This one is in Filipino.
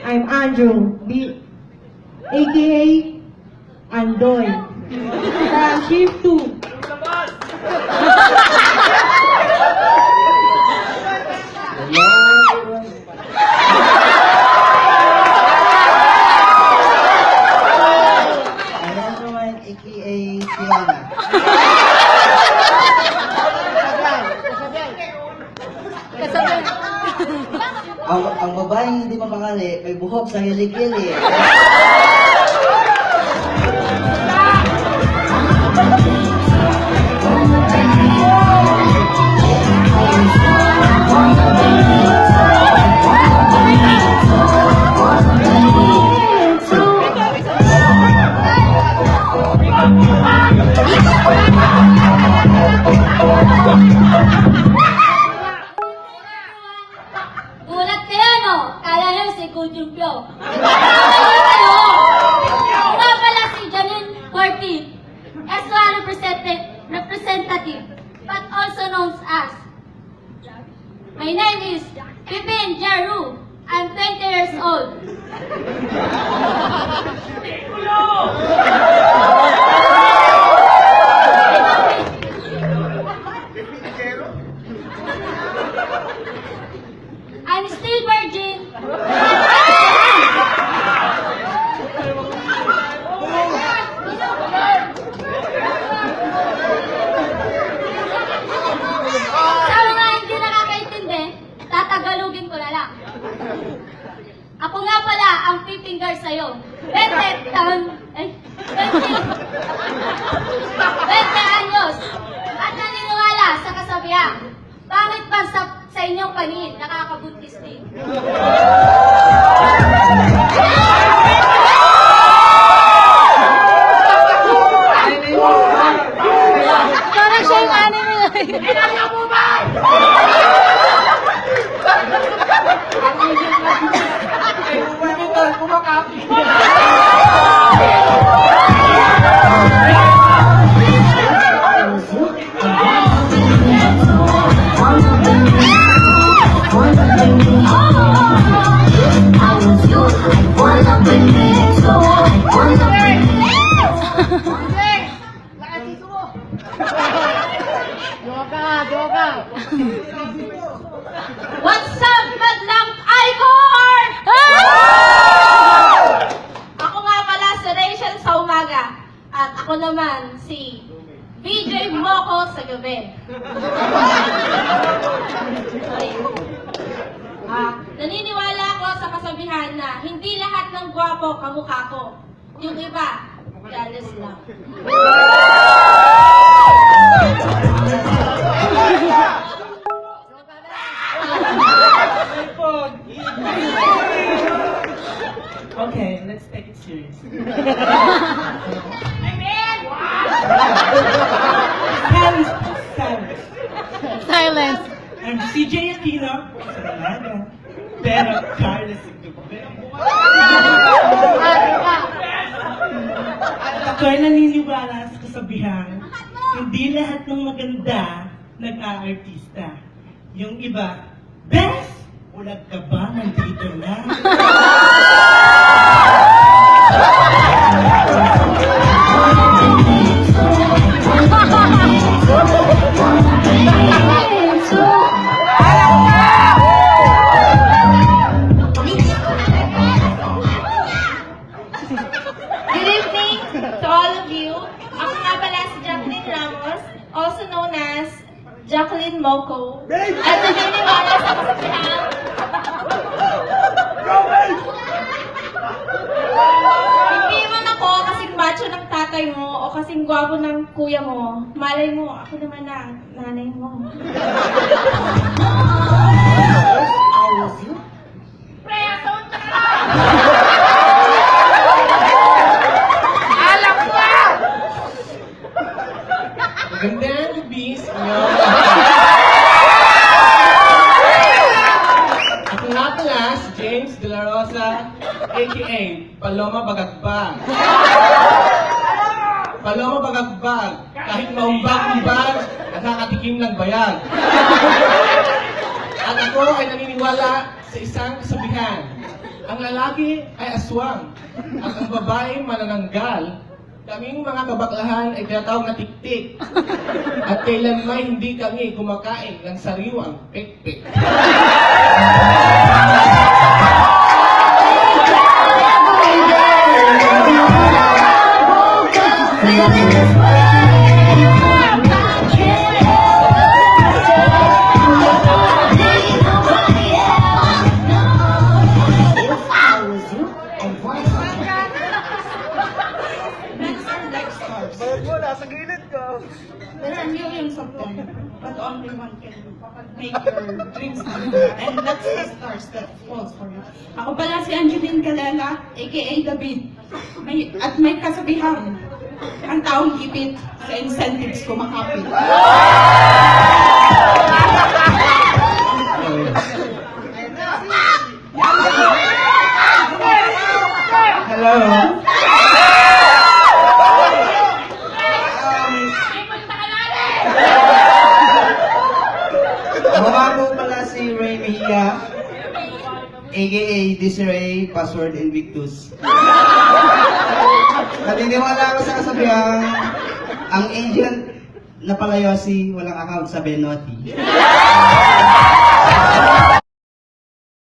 I'm Andrew, aka Andoy. Shift 2. aka Siana. Ang babaeng hindi mapakali, may buhok sa hilig-hili. Gulat kayo, no? Kala nyo si Kujumpyo. Nagkakalayo kayo. Nga pala si Janine Corti, S1 representative, but also known as. My name is Pipin Jaru. I'm 20 years old. I'm still virgin. Sa mga hindi nakakaintindi, tatagalugin ko na lang. Ako nga pala ang pipinger sa'yo. 20 anyos. At naniniwala sa kasabihan. Pangit ba sa inyong panin, nakakabuntis din? Parang siya yung anime na yun. What's up, Madlang Icor? Ako nga pala si Rachel sa umaga. At ako naman si BJ Moco sa gabi. Naniniwala ako sa kasabihan na hindi lahat ng gwapo kamukha ko. Yung iba, jealous lang. Okay, let's take it serious. Silence, silence. Silence. I'm CJ Aquino, sa Malaga, pero Carlos sa gabi. At ako'y naniniwala sa kasabihan, hindi lahat ng maganda nag-aartista. Yung iba, best! Ulag ka ba? Nandito na. Good evening to all of you. Ako nga pala si Jacqueline Ramos, also known as Jacqueline Moco. At naniniwala sa kasabihan. Hindi man ako kasing macho ng tatay mo o kasing gwapo ng kuya mo. Malay mo, ako naman na nanay mo. I love you. Magandang gabi sa inyo. Ako nga pala si James De La Rosa, a.k.a. Paloma Bagagbag. Paloma Bagagbag, kahit maumbag-umbag, nakakatikim ng bayag. At ako ay naniniwala sa isang kasabihan. Ang lalaki ay aswang, at ang babae manananggal. Kaming mga kabaklahan ay tinatawag na tiktik. At kailanman hindi kami kumakain ng sariwang pekpek. There are millions of them, but only one can make your dreams come true. And that's the stars that falls for you. Ako pala si Angeline Galela, aka David. May kasabihan, ang taong ipit sa incentives kumakapit. Hello? Mukha po pala si Ray Mejia, aka Desiree, password Invictus. Naniniwala ako sa kasabihang, ang agent na palayosi, walang account sa Benoti.